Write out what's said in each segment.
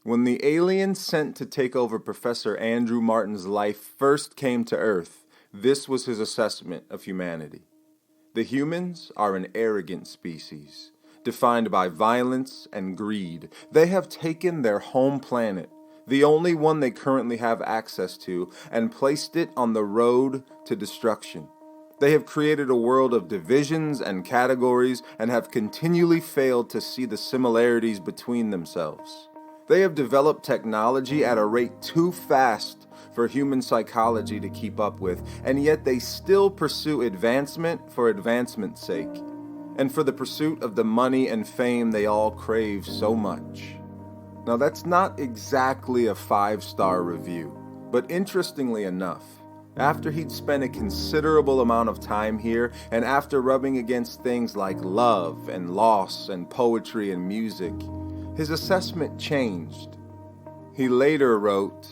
When the alien sent to take over Professor Andrew Martin's life first came to Earth, this was his assessment of humanity. The humans are an arrogant species, defined by violence and greed. They have taken their home planet, the only one they currently have access to, and placed it on the road to destruction. They have created a world of divisions and categories and have continually failed to see the similarities between themselves. They have developed technology at a rate too fast for human psychology to keep up with, and yet they still pursue advancement for advancement's sake, and for the pursuit of the money and fame they all crave so much. Now that's not exactly a 5-star review, but interestingly enough, after he'd spent a considerable amount of time here, and after rubbing against things like love and loss and poetry and music, his assessment changed. He later wrote,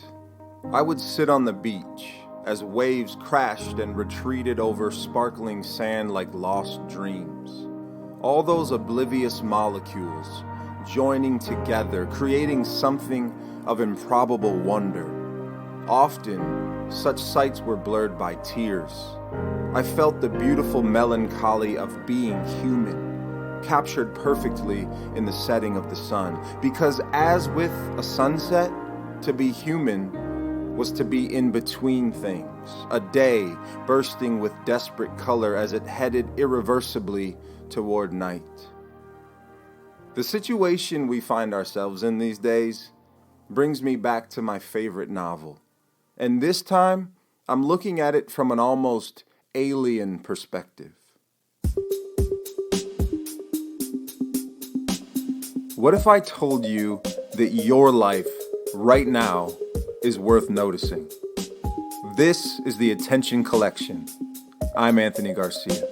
"I would sit on the beach as waves crashed and retreated over sparkling sand like lost dreams. All those oblivious molecules joining together, creating something of improbable wonder. Often, such sights were blurred by tears. I felt the beautiful melancholy of being human, captured perfectly in the setting of the sun, because as with a sunset, to be human was to be in between things, a day bursting with desperate color as it headed irreversibly toward night." The situation we find ourselves in these days brings me back to my favorite novel, and this time I'm looking at it from an almost alien perspective. What if I told you that your life, right now, is worth noticing? This is the Attention Collection. I'm Anthony Garcia.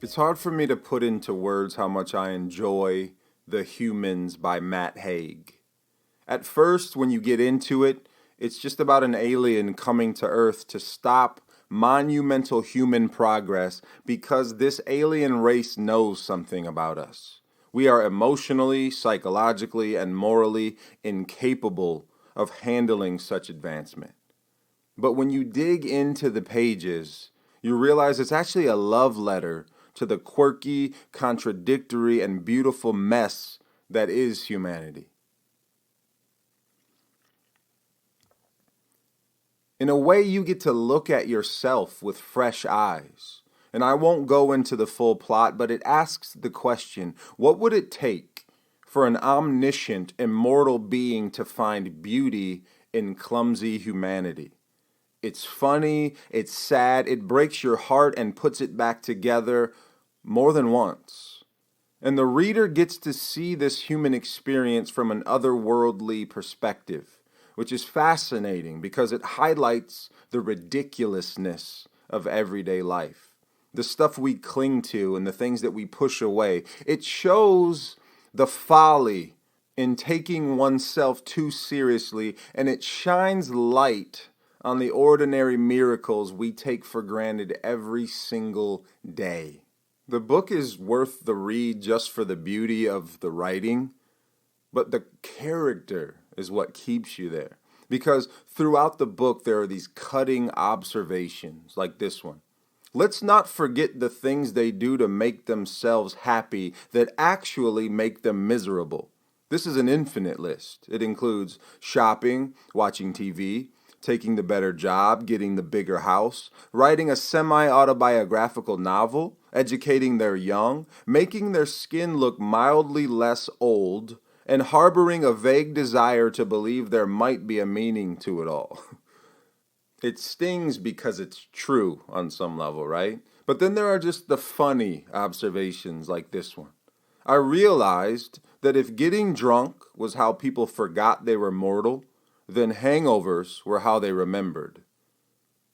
It's hard for me to put into words how much I enjoy The Humans by Matt Haig. At first, when you get into it, it's just about an alien coming to Earth to stop monumental human progress because this alien race knows something about us. We are emotionally, psychologically, and morally incapable of handling such advancement. But when you dig into the pages, you realize it's actually a love letter to the quirky, contradictory, and beautiful mess that is humanity. In a way, you get to look at yourself with fresh eyes. And I won't go into the full plot, but it asks the question, what would it take for an omniscient, immortal being to find beauty in clumsy humanity? It's funny, it's sad, it breaks your heart and puts it back together more than once. And the reader gets to see this human experience from an otherworldly perspective, which is fascinating because it highlights the ridiculousness of everyday life, the stuff we cling to and the things that we push away. It shows the folly in taking oneself too seriously, and it shines light on the ordinary miracles we take for granted every single day. The book is worth the read just for the beauty of the writing, but the character is what keeps you there. Because throughout the book, there are these cutting observations like this one. Let's not forget the things they do to make themselves happy that actually make them miserable. This is an infinite list. It includes shopping, watching TV, taking the better job, getting the bigger house, writing a semi-autobiographical novel, educating their young, making their skin look mildly less old, and harboring a vague desire to believe there might be a meaning to it all. It stings because it's true on some level, right? But then there are just the funny observations like this one. I realized that if getting drunk was how people forgot they were mortal, then hangovers were how they remembered.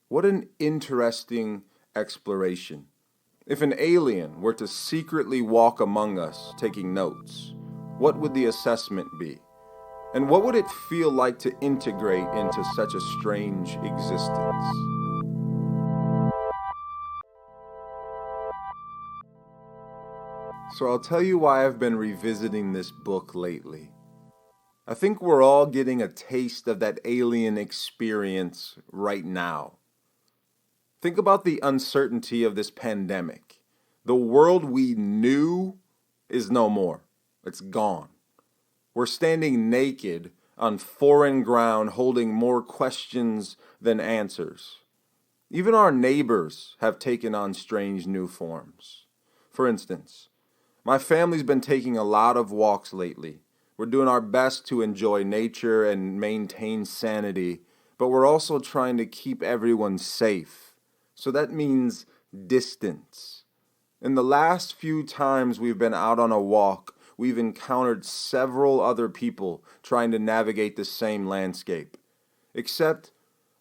What an interesting exploration. If an alien were to secretly walk among us taking notes, what would the assessment be? And what would it feel like to integrate into such a strange existence? So I'll tell you why I've been revisiting this book lately. I think we're all getting a taste of that alien experience right now. Think about the uncertainty of this pandemic. The world we knew is no more. It's gone. We're standing naked on foreign ground, holding more questions than answers. Even our neighbors have taken on strange new forms. For instance, my family's been taking a lot of walks lately. We're doing our best to enjoy nature and maintain sanity, but we're also trying to keep everyone safe. So that means distance. In the last few times we've been out on a walk, we've encountered several other people trying to navigate the same landscape. Except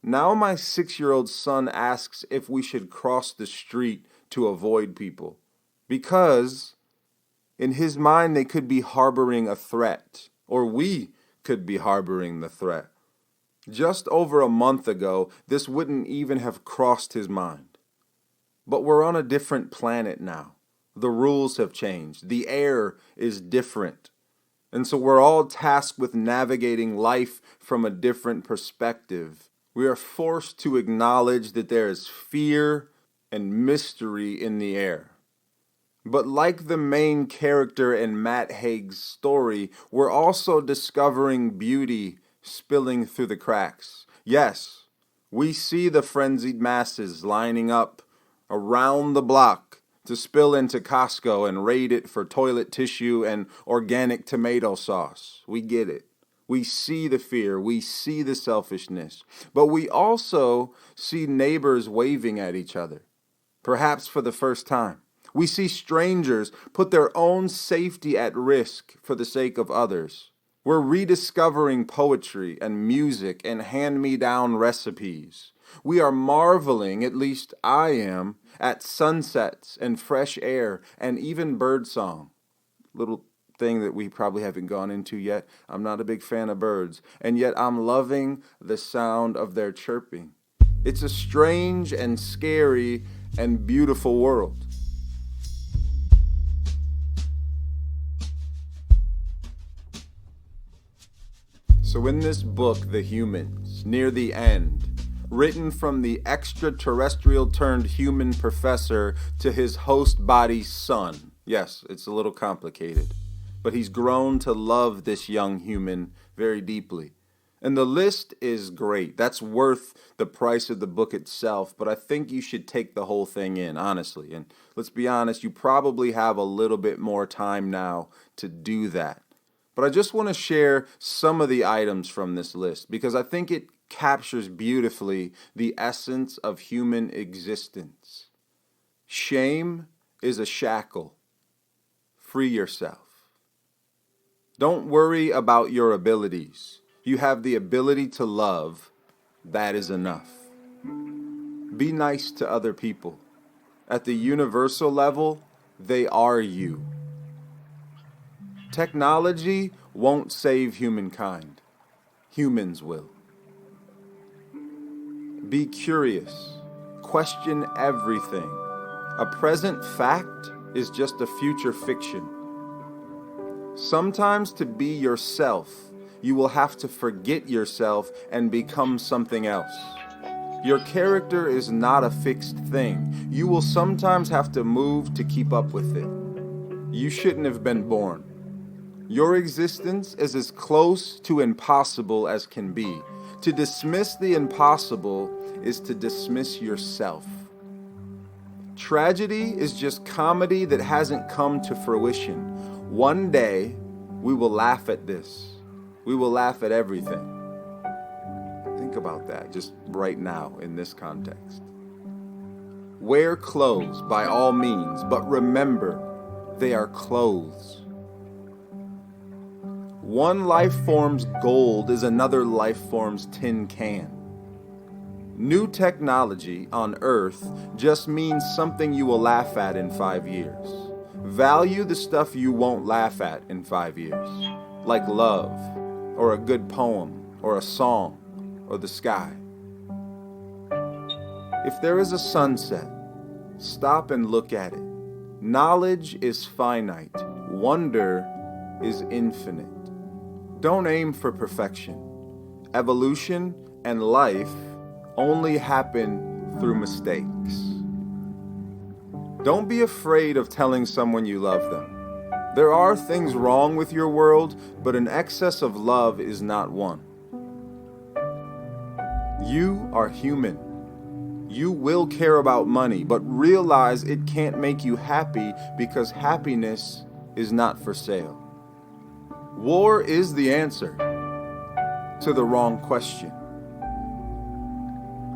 now my 6-year-old son asks if we should cross the street to avoid people. Because in his mind they could be harboring a threat, or we could be harboring the threat. Just over a month ago, this wouldn't even have crossed his mind. But we're on a different planet now. The rules have changed. The air is different. And so we're all tasked with navigating life from a different perspective. We are forced to acknowledge that there is fear and mystery in the air. But like the main character in Matt Haig's story, we're also discovering beauty spilling through the cracks. Yes, we see the frenzied masses lining up around the block to spill into Costco and raid it for toilet tissue and organic tomato sauce. We get it. We see the fear. We see the selfishness. But we also see neighbors waving at each other, perhaps for the first time. We see strangers put their own safety at risk for the sake of others. We're rediscovering poetry and music and hand-me-down recipes. We are marveling, at least I am, at sunsets and fresh air and even birdsong. Little thing that we probably haven't gone into yet. I'm not a big fan of birds, and yet I'm loving the sound of their chirping. It's a strange and scary and beautiful world. So in this book, The Humans, near the end, written from the extra-terrestrial turned human professor to his host body's son. Yes, it's a little complicated, but he's grown to love this young human very deeply. And the list is great. That's worth the price of the book itself, but I think you should take the whole thing in, honestly. And let's be honest, you probably have a little bit more time now to do that. But I just want to share some of the items from this list because I think it captures beautifully the essence of human existence. Shame is a shackle. Free yourself. Don't worry about your abilities. You have the ability to love. That is enough. Be nice to other people. At the universal level, they are you. Technology won't save humankind. Humans will. Be curious. Question everything. A present fact is just a future fiction. Sometimes to be yourself, you will have to forget yourself and become something else. Your character is not a fixed thing. You will sometimes have to move to keep up with it. You shouldn't have been born. Your existence is as close to impossible as can be. To dismiss the impossible is to dismiss yourself. Tragedy is just comedy that hasn't come to fruition. One day, we will laugh at this. We will laugh at everything. Think about that just right now in this context. Wear clothes by all means, but remember, they are clothes. One life form's gold is another life form's tin can. New technology on Earth just means something you will laugh at in 5 years. Value the stuff you won't laugh at in 5 years, like love, or a good poem, or a song, or the sky. If there is a sunset, stop and look at it. Knowledge is finite. Wonder is infinite. Don't aim for perfection. Evolution and life only happen through mistakes. Don't be afraid of telling someone you love them. There are things wrong with your world, but an excess of love is not one. You are human. You will care about money, but realize it can't make you happy because happiness is not for sale. War is the answer to the wrong question.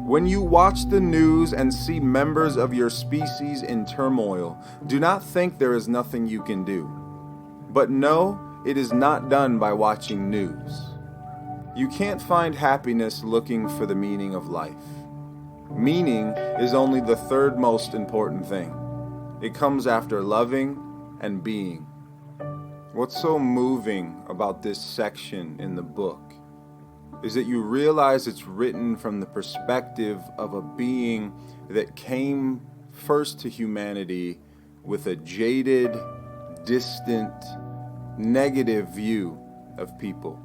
When you watch the news and see members of your species in turmoil, do not think there is nothing you can do. But know it is not done by watching news. You can't find happiness looking for the meaning of life. Meaning is only the third most important thing. It comes after loving and being. What's so moving about this section in the book is that you realize it's written from the perspective of a being that came first to humanity with a jaded, distant, negative view of people.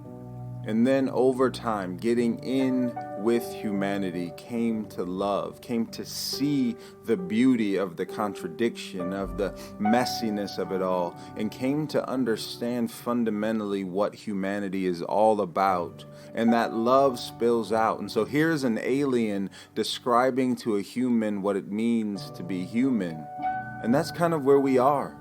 And then over time, getting in with humanity, came to love, came to see the beauty of the contradiction, of the messiness of it all, and came to understand fundamentally what humanity is all about. And that love spills out. And so here's an alien describing to a human what it means to be human. And that's kind of where we are.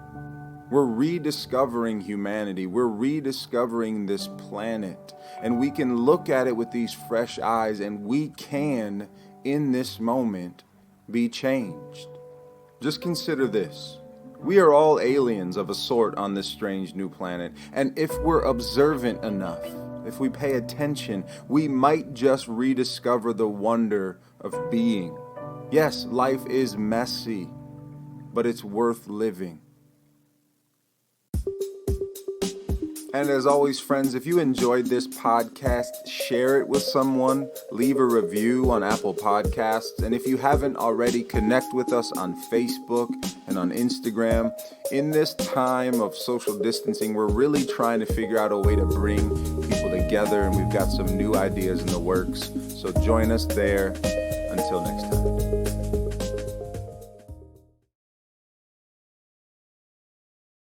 We're rediscovering humanity. We're rediscovering this planet. And we can look at it with these fresh eyes, and we can, in this moment, be changed. Just consider this. We are all aliens of a sort on this strange new planet. And if we're observant enough, if we pay attention, we might just rediscover the wonder of being. Yes, life is messy, but it's worth living. And as always, friends, if you enjoyed this podcast, share it with someone, leave a review on Apple Podcasts, and if you haven't already, connect with us on Facebook and on Instagram. In this time of social distancing, we're really trying to figure out a way to bring people together, and we've got some new ideas in the works. So join us there. Until next time.